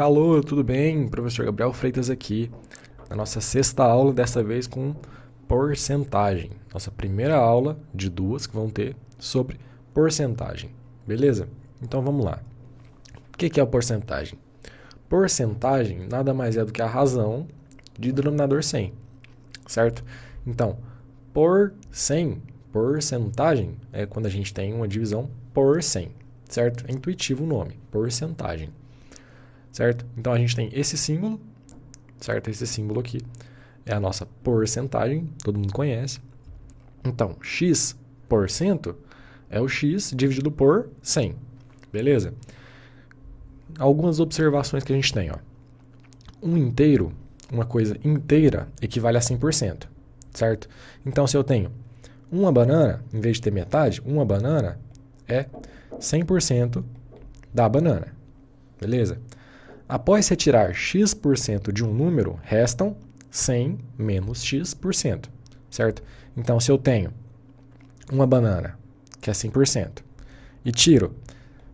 Alô, tudo bem? Professor Gabriel Freitas aqui, na nossa sexta aula, dessa vez com porcentagem. Nossa primeira aula de duas que vão ter sobre porcentagem, beleza? Então vamos lá. O que é a porcentagem? Porcentagem nada mais é do que a razão de denominador 100, certo? Então, por 100, porcentagem, é quando a gente tem uma divisão por 100, certo? É intuitivo o nome, porcentagem. Certo? Então a gente tem esse símbolo, certo? Esse símbolo aqui é a nossa porcentagem, todo mundo conhece. Então, x% é o x dividido por 100, beleza? Algumas observações que a gente tem, ó. Um inteiro, uma coisa inteira, equivale a 100%, certo? Então, se eu tenho uma banana, em vez de ter metade, uma banana é 100% da banana, beleza? Após retirar x% de um número, restam 100 menos x%, certo? Então, se eu tenho uma banana, que é 100%, e tiro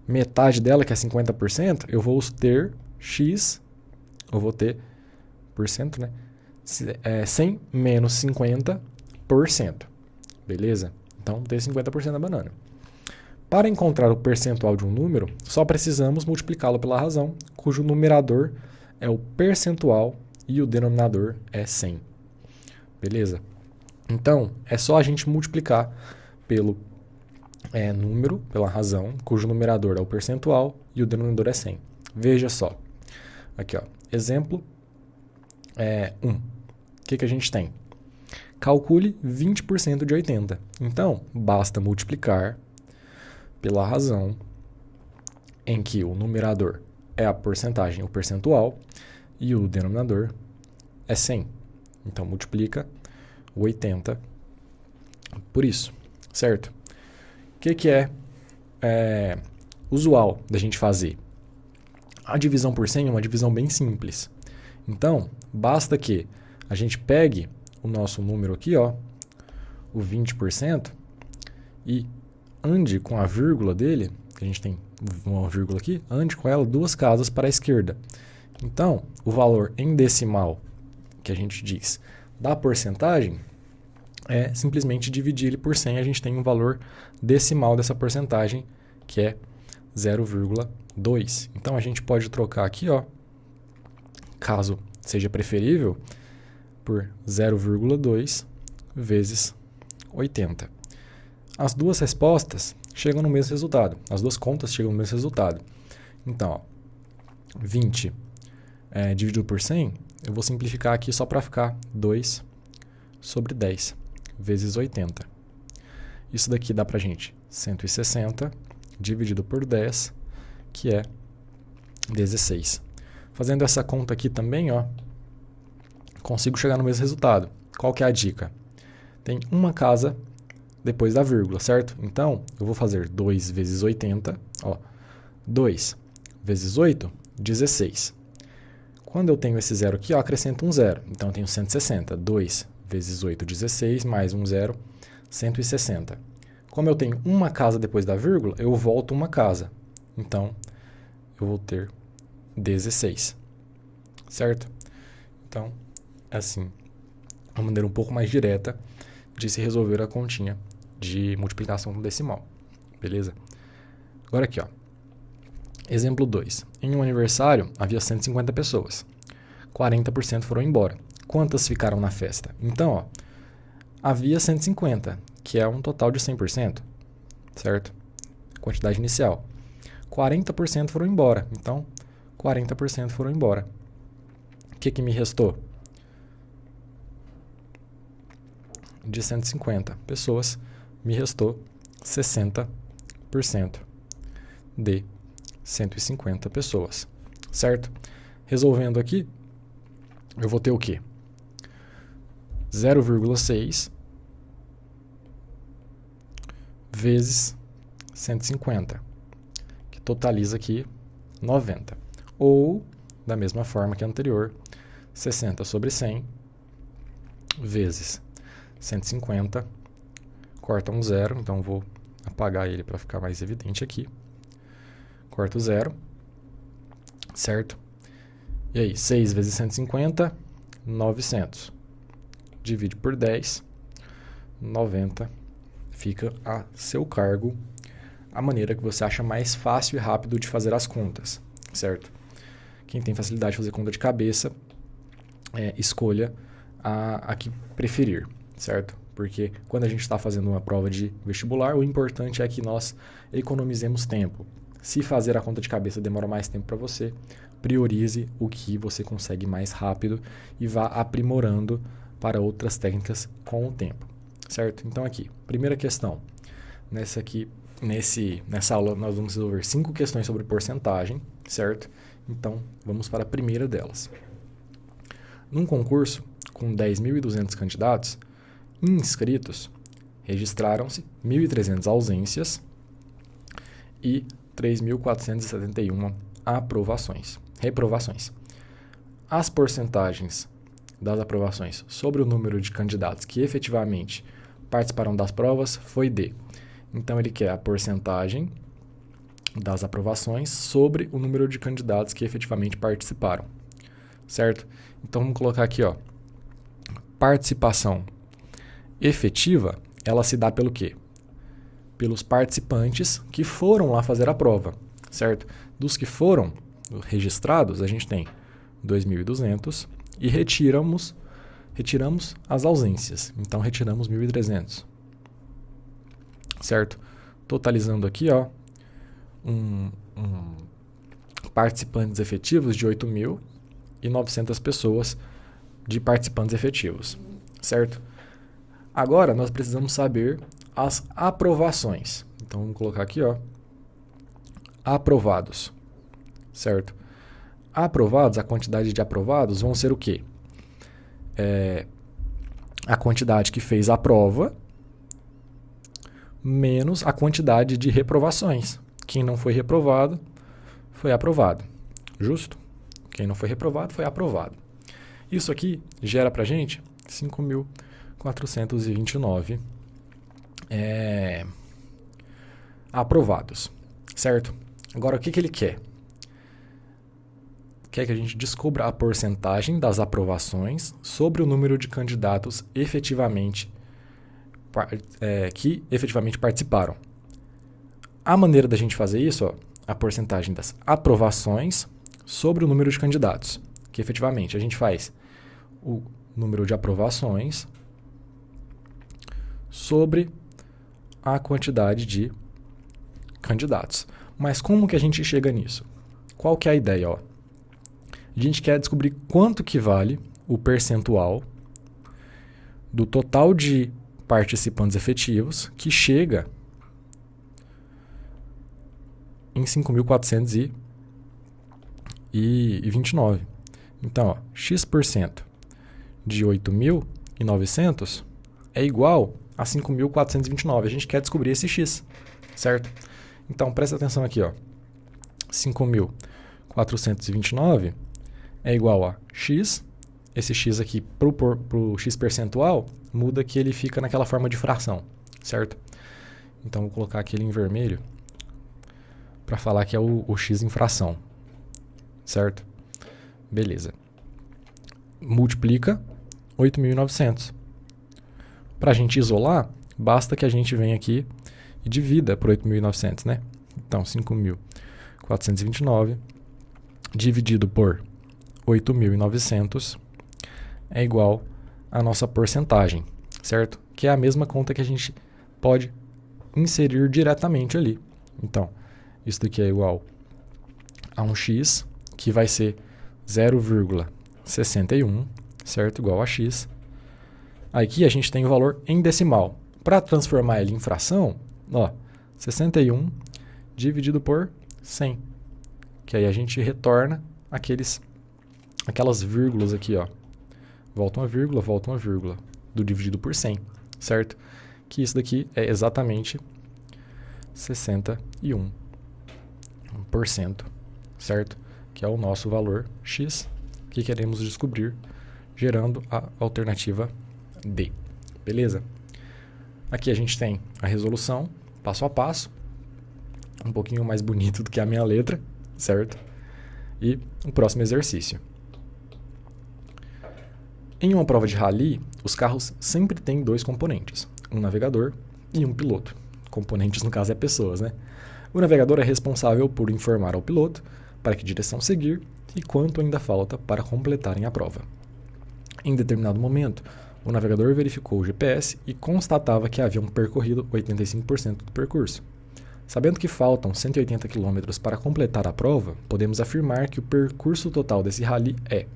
metade dela, que é 50%, eu vou ter eu vou ter por cento, né? 100 menos 50%, beleza? Então, vou ter 50% da banana. Para encontrar o percentual de um número, só precisamos multiplicá-lo pela razão, cujo numerador é o percentual e o denominador é 100. Beleza? Então, é só a gente multiplicar pelo número, pela razão, cujo numerador é o percentual e o denominador é 100. Veja só. Aqui, ó. Exemplo 1. O que a gente tem? Calcule 20% de 80. Então, basta multiplicar pela razão em que o numerador é a porcentagem, o percentual, e o denominador é 100. Então, multiplica o 80 por isso, certo? O que é usual da gente fazer? A divisão por 100 é uma divisão bem simples. Então, basta que a gente pegue o nosso número aqui, ó, o 20%, e ande com a vírgula dele, que a gente tem uma vírgula aqui, ande com ela 2 casas para a esquerda. Então, o valor em decimal que a gente diz da porcentagem é simplesmente dividir ele por 100, a gente tem um valor decimal dessa porcentagem, que é 0,2. Então, a gente pode trocar aqui, ó, caso seja preferível, por 0,2 vezes 80. As duas respostas chegam no mesmo resultado. As duas contas chegam no mesmo resultado. Então, ó, 20 dividido por 100, eu vou simplificar aqui só para ficar 2 sobre 10 vezes 80. Isso daqui dá para a gente 160 dividido por 10, que é 16. Fazendo essa conta aqui também, ó, consigo chegar no mesmo resultado. Qual que é a dica? Tem uma casa depois da vírgula, certo? Então, eu vou fazer 2 vezes 80, ó, 2 vezes 8, 16. Quando eu tenho esse zero aqui, eu acrescento um zero. Então, eu tenho 160. 2 vezes 8, 16, mais um zero, 160. Como eu tenho uma casa depois da vírgula, eu volto uma casa. Então, eu vou ter 16, certo? Então, assim, uma maneira um pouco mais direta de se resolver a continha de multiplicação com decimal, beleza? Agora aqui, ó. Exemplo 2. Em um aniversário, havia 150 pessoas. 40% foram embora. Quantas ficaram na festa? Então, ó, havia 150, que é um total de 100%, certo? Quantidade inicial. 40% foram embora. Então, 40% foram embora. O que me restou? De 150 pessoas, me restou 60% de 150 pessoas, certo? Resolvendo aqui, eu vou ter o quê? 0,6 vezes 150, que totaliza aqui 90. Ou, da mesma forma que a anterior, 60 sobre 100 vezes 150, corta um zero, então vou apagar ele para ficar mais evidente aqui. Corta o zero, certo? E aí, 6 vezes 150, 900. Divide por 10, 90. Fica a seu cargo a maneira que você acha mais fácil e rápido de fazer as contas, certo? Quem tem facilidade de fazer conta de cabeça, escolha a que preferir, certo? Porque quando a gente está fazendo uma prova de vestibular, o importante é que nós economizemos tempo. Se fazer a conta de cabeça demora mais tempo para você, priorize o que você consegue mais rápido e vá aprimorando para outras técnicas com o tempo, certo? Então aqui, primeira questão. Nessa aula nós vamos resolver 5 questões sobre porcentagem, certo? Então vamos para a primeira delas. Num concurso com 10.200 candidatos inscritos, registraram-se 1.300 ausências e 3.471 reprovações. As porcentagens das aprovações sobre o número de candidatos que efetivamente participaram das provas foi de. Então ele quer a porcentagem das aprovações sobre o número de candidatos que efetivamente participaram, certo? Então vamos colocar aqui, ó, participação efetiva, ela se dá pelo quê? Pelos participantes que foram lá fazer a prova, certo? Dos que foram registrados, a gente tem 2.200 e retiramos as ausências. Então retiramos 1.300, certo? Totalizando aqui, ó, participantes efetivos de 8.900 pessoas de participantes efetivos, certo? Agora nós precisamos saber as aprovações. Então vamos colocar aqui, ó, aprovados, certo? Aprovados, a quantidade de aprovados vão ser o quê? A quantidade que fez a prova menos a quantidade de reprovações. Quem não foi reprovado, foi aprovado. Justo? Quem não foi reprovado, foi aprovado. Isso aqui gera pra gente 5.429 aprovados, certo? Agora, o que ele quer? Quer que a gente descubra a porcentagem das aprovações sobre o número de candidatos que efetivamente participaram. A maneira da gente fazer isso, ó, a porcentagem das aprovações sobre o número de candidatos, que efetivamente a gente faz o número de aprovações sobre a quantidade de candidatos. Mas como que a gente chega nisso? Qual que é a ideia, ó? A gente quer descobrir quanto que vale o percentual do total de participantes efetivos que chega em 5.429. Então, ó, x% de 8.900 é igual a 5.429. A gente quer descobrir esse x, certo? Então, presta atenção aqui, ó. 5.429 é igual a x. Esse x aqui pro x percentual muda que ele fica naquela forma de fração, certo? Então, vou colocar aqui ele em vermelho para falar que é o x em fração, certo? Beleza. Multiplica 8.900. Para a gente isolar, basta que a gente venha aqui e divida por 8.900, né? Então, 5.429 dividido por 8.900 é igual à nossa porcentagem, certo? Que é a mesma conta que a gente pode inserir diretamente ali. Então, isso daqui é igual a um x, que vai ser 0,61, certo? Igual a x. Aqui a gente tem o valor em decimal. Para transformar ele em fração, ó, 61 dividido por 100. Que aí a gente retorna aquelas vírgulas aqui, ó. Volta uma vírgula, do dividido por 100, certo? Que isso daqui é exatamente 61%, certo? Que é o nosso valor x que queremos descobrir, gerando a alternativa D. Beleza? Aqui a gente tem a resolução, passo a passo, um pouquinho mais bonito do que a minha letra, certo? E o próximo exercício. Em uma prova de rally, os carros sempre têm dois componentes, um navegador e um piloto. Componentes, no caso, é pessoas, né? O navegador é responsável por informar ao piloto para que direção seguir e quanto ainda falta para completarem a prova. Em determinado momento, o navegador verificou o GPS e constatava que haviam percorrido 85% do percurso. Sabendo que faltam 180 km para completar a prova, podemos afirmar que o percurso total desse rally é...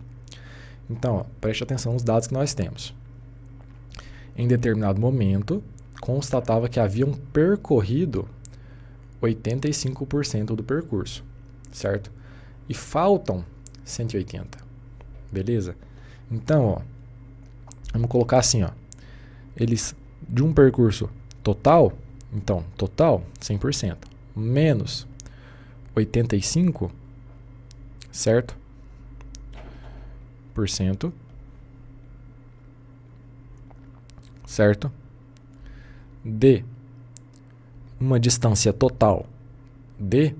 Então, preste atenção nos dados que nós temos. Em determinado momento, constatava que haviam percorrido 85% do percurso, certo? E faltam 180, beleza? Então, vamos colocar assim, eles, de um percurso total, então, total, 100%, menos 85, certo? Certo? De uma distância total D,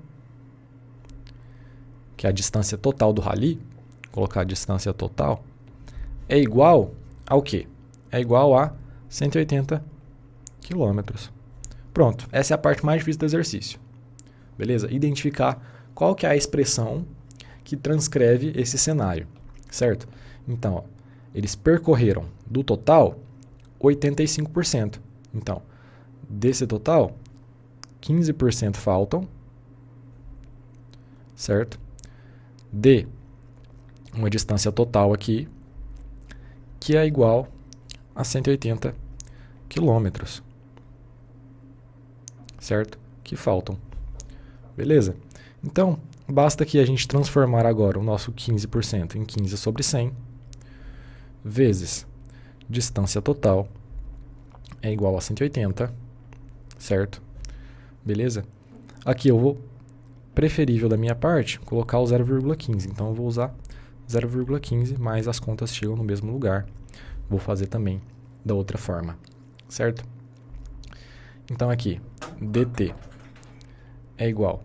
que é a distância total do rally, colocar a distância total, é igual ao quê? É igual a 180 quilômetros. Pronto, essa é a parte mais difícil do exercício. Beleza? Identificar qual que é a expressão que transcreve esse cenário, certo? Então, eles percorreram do total 85%. Então, desse total, 15% faltam, certo? De uma distância total aqui, que é igual a 180 quilômetros, certo? Que faltam. Beleza? Então, basta que a gente transformar agora o nosso 15% em 15 sobre 100, vezes distância total é igual a 180, certo? Beleza? Aqui eu vou, preferível da minha parte, colocar o 0,15. Então eu vou usar 0,15, mas as contas chegam no mesmo lugar. Vou fazer também da outra forma, certo? Então aqui, dt é igual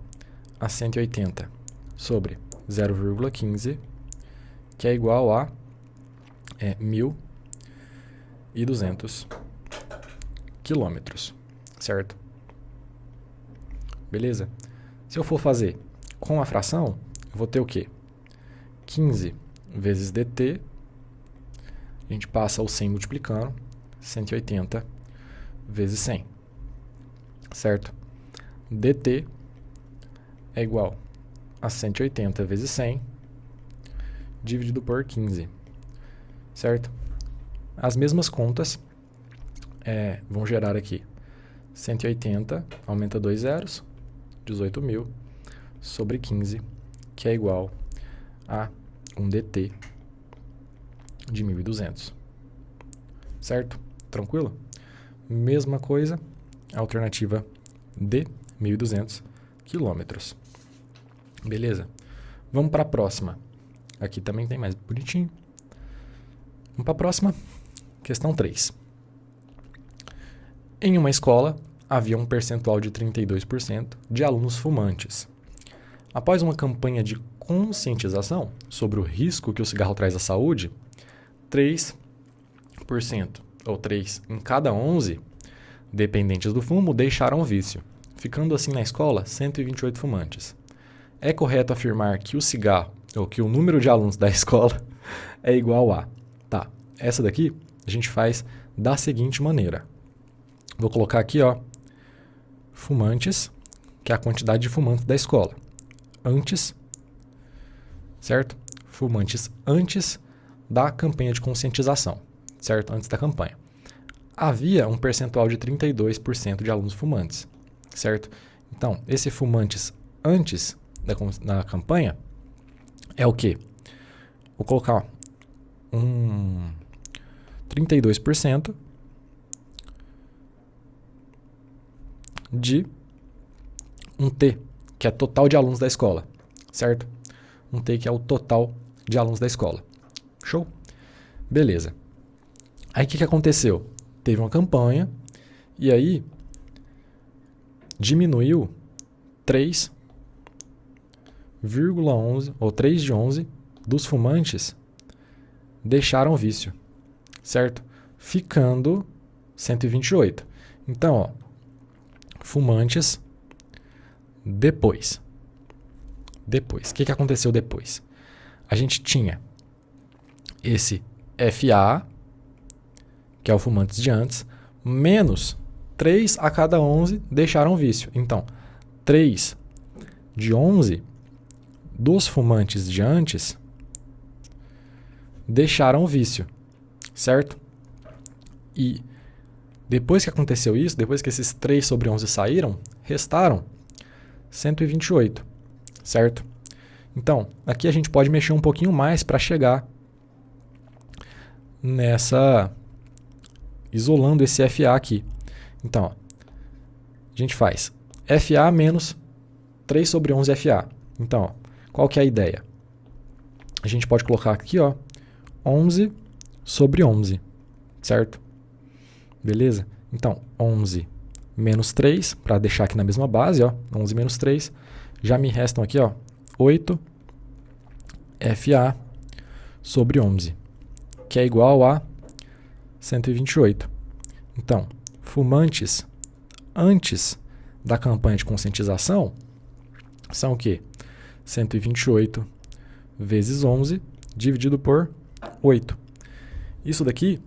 a 180 sobre 0,15, que é igual a 1.200 quilômetros, certo? Beleza? Se eu for fazer com a fração, eu vou ter o quê? 15 vezes dt, a gente passa o 100 multiplicando, 180 vezes 100, certo? dt é igual a 180 vezes 100 dividido por 15, certo? As mesmas contas vão gerar aqui 180, aumenta 2 zeros, 18.000 sobre 15, que é igual a um dt de 1.200, certo? Tranquilo? Mesma coisa, alternativa D, 1.200 quilômetros. Beleza? Vamos para a próxima. Aqui também tem mais bonitinho. Vamos para a próxima. Questão 3. Em uma escola, havia um percentual de 32% de alunos fumantes. Após uma campanha de conscientização sobre o risco que o cigarro traz à saúde, 3%, ou 3 em cada 11 dependentes do fumo deixaram o vício, ficando assim na escola 128 fumantes. É correto afirmar que o cigarro, ou que o número de alunos da escola é igual a... Tá, essa daqui a gente faz da seguinte maneira. Vou colocar aqui, fumantes, que é a quantidade de fumantes da escola. Antes, certo? Fumantes antes da campanha de conscientização, certo? Antes da campanha. Havia um percentual de 32% de alunos fumantes, certo? Então, esse fumantes antes da campanha é o quê? Vou colocar 32% de um T, que é total de alunos da escola, certo? Um T que é o total de alunos da escola. Show? Beleza. Aí o que aconteceu? Teve uma campanha e aí diminuiu 3 3,11 ou 3 de 11 dos fumantes deixaram o vício, certo? Ficando 128. Então, ó, fumantes depois. O que aconteceu depois? A gente tinha esse FA, que é o fumantes de antes, menos 3 a cada 11 deixaram o vício. Então, 3 de 11 dos fumantes de antes deixaram o vício, certo? E depois que aconteceu isso, depois que esses 3 sobre 11 saíram, restaram 128, certo? Então, aqui a gente pode mexer um pouquinho mais para chegar nessa... isolando esse FA aqui. Então, ó, a gente faz FA menos 3 sobre 11 FA. Então, ó, qual que é a ideia? A gente pode colocar aqui, ó, 11 sobre 11, certo? Beleza? Então, 11 menos 3, para deixar aqui na mesma base, ó, 11 menos 3, já me restam aqui, ó, 8 FA sobre 11, que é igual a 128. Então, fumantes antes da campanha de conscientização são o quê? 128 vezes 11 dividido por 8. Isso daqui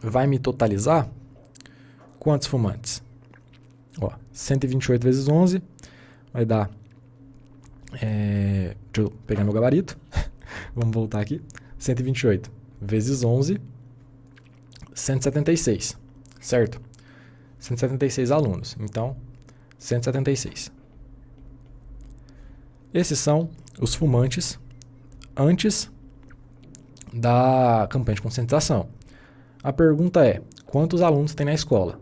vai me totalizar quantos fumantes? Ó, 128 vezes 11 vai dar... deixa eu pegar meu gabarito. Vamos voltar aqui. 128 vezes 11, 176, certo? 176 alunos. Então, 176. Esses são os fumantes antes da campanha de conscientização. A pergunta é, quantos alunos tem na escola?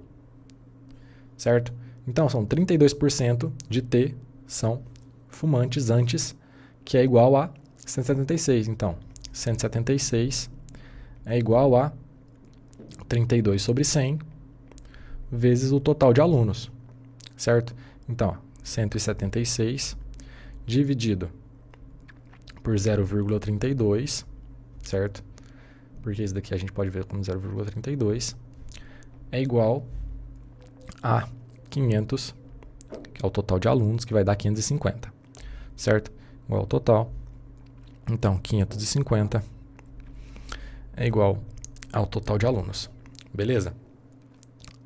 Certo? Então, são 32% de T são fumantes antes, que é igual a 176. Então, 176 é igual a 32 sobre 100 vezes o total de alunos, certo? Então, 176 dividido por 0,32, certo? Porque isso daqui a gente pode ver como 0,32, é igual a 500, que é o total de alunos, que vai dar 550, certo? Igual ao total. Então, 550 é igual ao total de alunos. Beleza?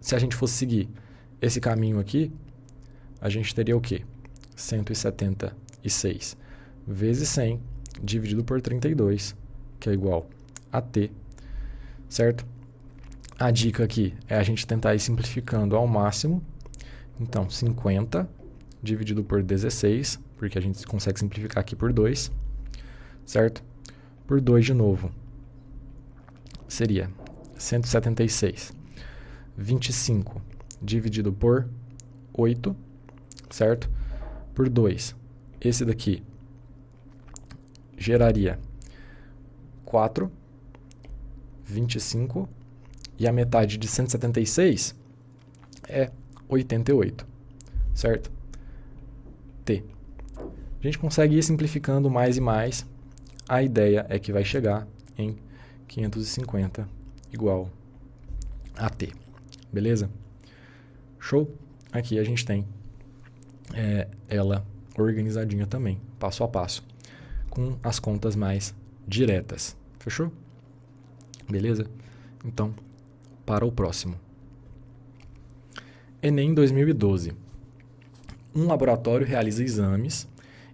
Se a gente fosse seguir esse caminho aqui, a gente teria o quê? 176 vezes 100 dividido por 32, que é igual a T, certo? A dica aqui é a gente tentar ir simplificando ao máximo. Então, 50 dividido por 16, porque a gente consegue simplificar aqui por 2, certo? Por 2 de novo, seria 176. 25 dividido por 8, certo? Por 2. Esse daqui geraria 4, 25, e a metade de 176 é 88, certo? T. A gente consegue ir simplificando mais e mais. A ideia é que vai chegar em 550 igual a T. Beleza? Show? Aqui a gente tem ela organizadinha também, passo a passo, com as contas mais diretas. Fechou? Beleza? Então, para o próximo. Enem 2012. Um laboratório realiza exames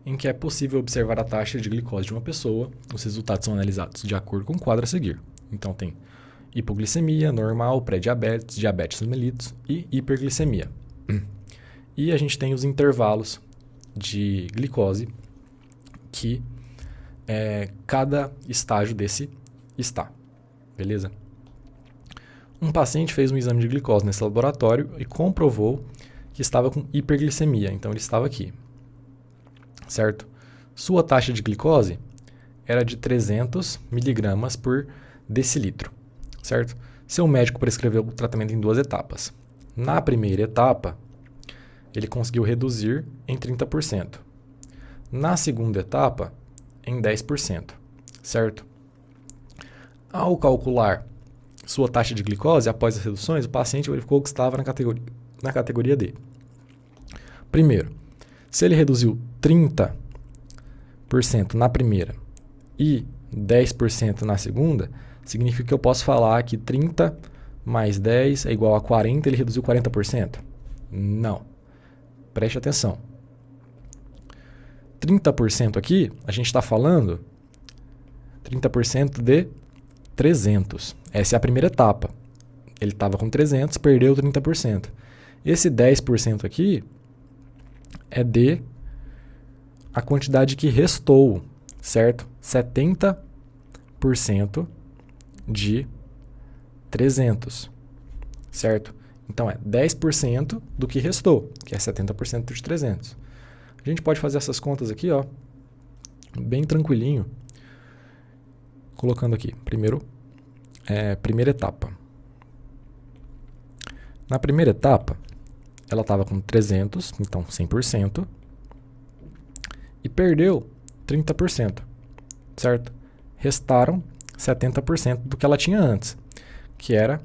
em que é possível observar a taxa de glicose de uma pessoa. Os resultados são analisados de acordo com o quadro a seguir. Então, tem hipoglicemia, normal, pré-diabetes, diabetes mellitus e hiperglicemia. E a gente tem os intervalos de glicose que cada estágio desse está. Beleza? Um paciente fez um exame de glicose nesse laboratório e comprovou que estava com hiperglicemia. Então, ele estava aqui. Certo? Sua taxa de glicose era de 300 miligramas por decilitro. Certo? Seu médico prescreveu o tratamento em 2 etapas. Na primeira etapa, ele conseguiu reduzir em 30%. na segunda etapa em 10%, certo? Ao calcular sua taxa de glicose após as reduções, o paciente verificou que estava na categoria D. Primeiro, se ele reduziu 30% na primeira e 10% na segunda, significa que eu posso falar que 30 mais 10 é igual a 40, ele reduziu 40%? Não. Preste atenção. 30% aqui, a gente está falando 30% de 300. Essa é a primeira etapa. Ele estava com 300, perdeu 30%. Esse 10% aqui é de a quantidade que restou, certo? 70% de 300, certo? Então, é 10% do que restou, que é 70% de 300. A gente pode fazer essas contas aqui, ó, bem tranquilinho, colocando aqui, primeira etapa. Na primeira etapa, ela estava com 300, então 100%, e perdeu 30%, certo? Restaram 70% do que ela tinha antes, que era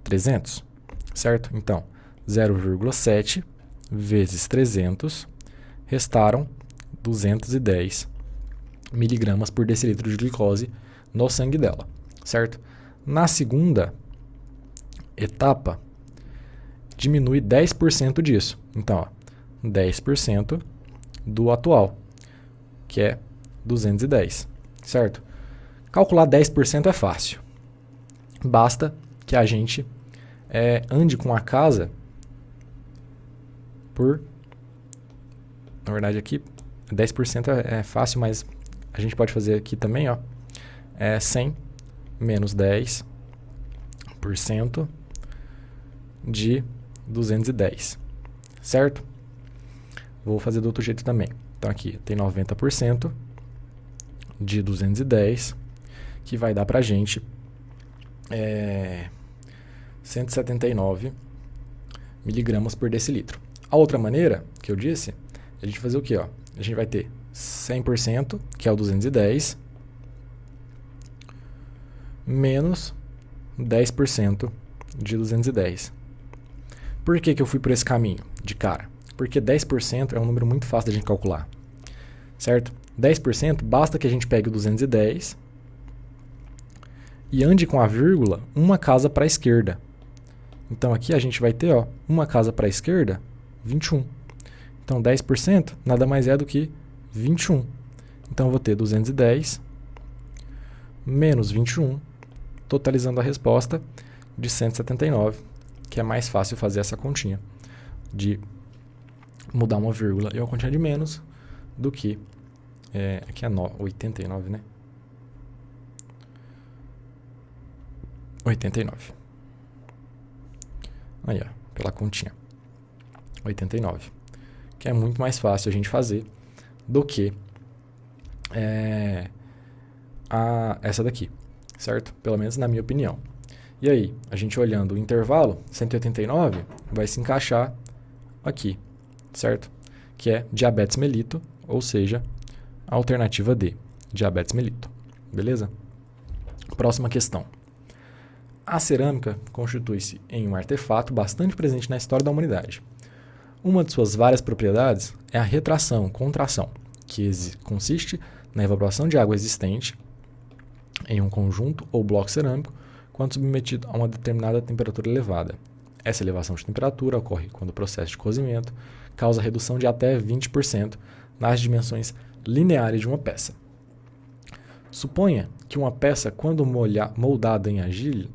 300, certo? Então, 0,7 vezes 300, restaram 210 miligramas por decilitro de glicose no sangue dela, certo? Na segunda etapa, diminui 10% disso. Então, ó, 10% do atual, que é 210, certo? Calcular 10% é fácil. Basta que a gente ande com a casa por... Na verdade, aqui 10% é fácil, mas a gente pode fazer aqui também, ó. 100 menos 10% de 210, certo? Vou fazer do outro jeito também. Então, aqui tem 90% de 210, que vai dar pra gente 179 miligramas por decilitro. A outra maneira que eu disse, a gente fazer o quê? Ó? A gente vai ter 100%, que é o 210, menos 10% de 210. Por que eu fui por esse caminho de cara? Porque 10% é um número muito fácil da gente calcular, certo? 10% basta que a gente pegue o 210 e ande com a vírgula uma casa para a esquerda. Então aqui a gente vai ter, ó, uma casa para a esquerda, 21. Então 10% nada mais é do que 21. Então eu vou ter 210 menos 21, totalizando a resposta de 179, que é mais fácil fazer essa continha de mudar uma vírgula e uma continha de menos do que aqui é 89, né? 89. Aí, ó, pela continha. 89. Que é muito mais fácil a gente fazer do que essa daqui, certo? Pelo menos na minha opinião. E aí, a gente olhando o intervalo, 189 vai se encaixar aqui, certo? Que é diabetes mellitus, ou seja, a alternativa D, diabetes mellitus. Beleza? Próxima questão. A cerâmica constitui-se em um artefato bastante presente na história da humanidade. Uma de suas várias propriedades é a retração, contração, que consiste na evaporação de água existente em um conjunto ou bloco cerâmico quando submetido a uma determinada temperatura elevada. Essa elevação de temperatura ocorre quando o processo de cozimento causa redução de até 20% nas dimensões lineares de uma peça. Suponha que uma peça, quando moldada em argila...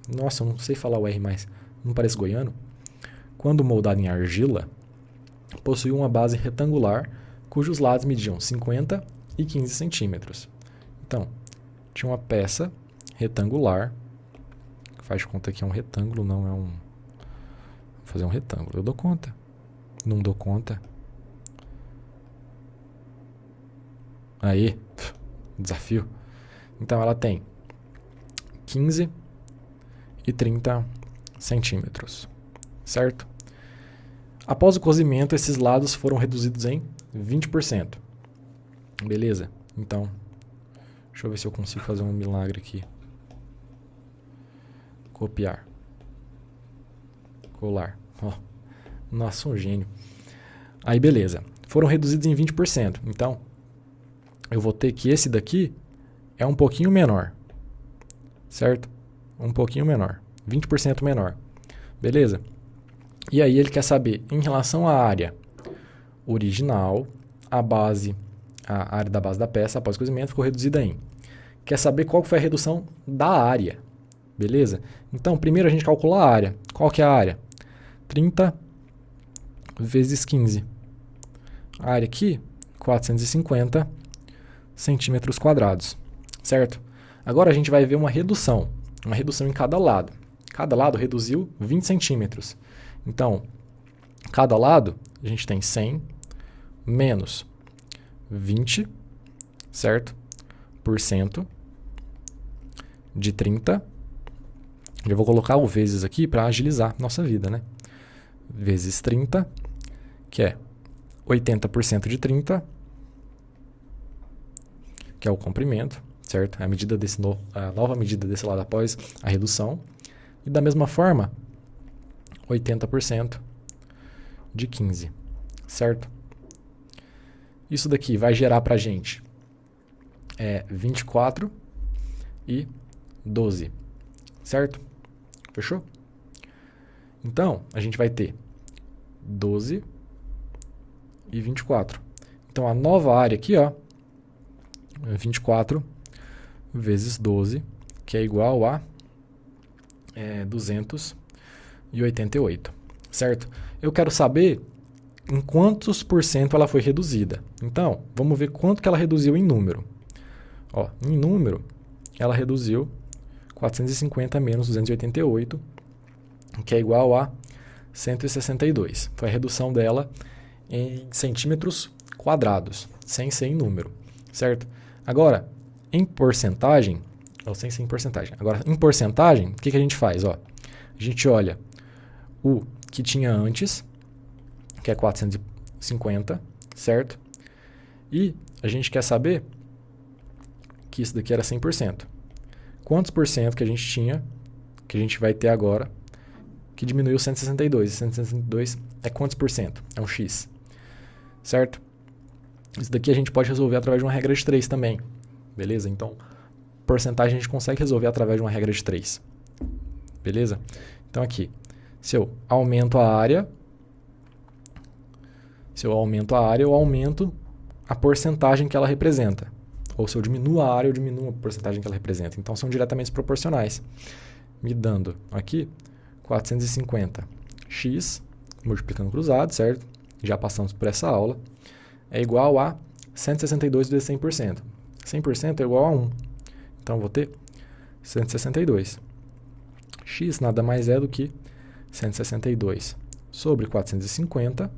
Nossa, eu não sei falar o R mais, não parece goiano. Quando moldada em argila, possui uma base retangular cujos lados mediam 50 e 15 centímetros. Então, tinha uma peça retangular, faz de conta que é um retângulo, não é um... Vou fazer um retângulo, eu dou conta. Não dou conta. Aí, desafio. Então, ela tem 15 e 30 centímetros, certo? Após o cozimento, esses lados foram reduzidos em 20%. Beleza? Então, deixa eu ver se eu consigo fazer um milagre aqui. Copiar. Colar. Oh, nossa, um gênio. Aí, beleza. Foram reduzidos em 20%. Então, eu vou ter que esse daqui é um pouquinho menor. Certo? Um pouquinho menor. 20% menor. Beleza? E aí ele quer saber, em relação à área original, a área da base da peça após o cozimento ficou reduzida em. Quer saber qual foi a redução da área. Beleza? Então, primeiro a gente calcula a área. Qual que é a área? 30 vezes 15. A área aqui, 450 centímetros quadrados. Certo? Agora a gente vai ver uma redução. Uma redução em cada lado. Cada lado reduziu 20 centímetros. Então, cada lado, a gente tem 100 menos 20, certo? Por cento de 30. Já vou colocar o vezes aqui para agilizar nossa vida, né? Vezes 30, que é 80% de 30, que é o comprimento, certo? A medida a nova medida desse lado após a redução. E da mesma forma, 80% de 15, certo? Isso daqui vai gerar para a gente 24 e 12, certo? Fechou? Então, a gente vai ter 12 e 24. Então, a nova área aqui, ó, 24 vezes 12, que é igual a 288, certo? Eu quero saber em quantos por cento ela foi reduzida. Então, vamos ver quanto que ela reduziu em número. Ó, em número, ela reduziu 450 menos 288, que é igual a 162. Foi a redução dela em centímetros quadrados, sem ser em número, certo? Agora, em porcentagem, ou sem ser em porcentagem. Agora, em porcentagem, o que a gente faz? Ó, a gente olha o que tinha antes, que é 450, certo? E a gente quer saber que isso daqui era 100%. Quantos por cento que a gente tinha, que a gente vai ter agora, que diminuiu 162. 162 é quantos por cento? É um x, certo? Isso daqui a gente pode resolver através de uma regra de 3 também, beleza? Então, porcentagem a gente consegue resolver através de uma regra de 3, beleza? Então aqui, se eu aumento a área, eu aumento a porcentagem que ela representa. Ou se eu diminuo a área, eu diminuo a porcentagem que ela representa. Então, são diretamente proporcionais. Me dando aqui 450x, multiplicando cruzado, certo? Já passamos por essa aula. É igual a 162 vezes 100%. 100% é igual a 1. Então, eu vou ter 162. X nada mais é do que 162 sobre 450,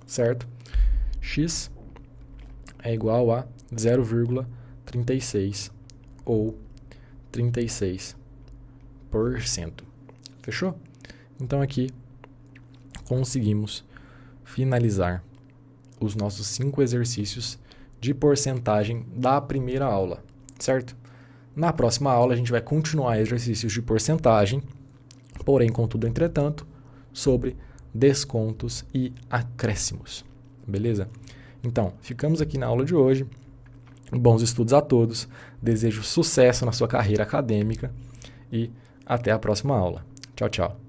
certo? X é igual a 0,36 ou 36%. Fechou? Então aqui conseguimos finalizar os nossos 5 exercícios de porcentagem da primeira aula, certo? Na próxima aula a gente vai continuar exercícios de porcentagem, porém, contudo, entretanto, sobre descontos e acréscimos. Beleza? Então, ficamos aqui na aula de hoje. Bons estudos a todos. Desejo sucesso na sua carreira acadêmica e até a próxima aula. Tchau, tchau.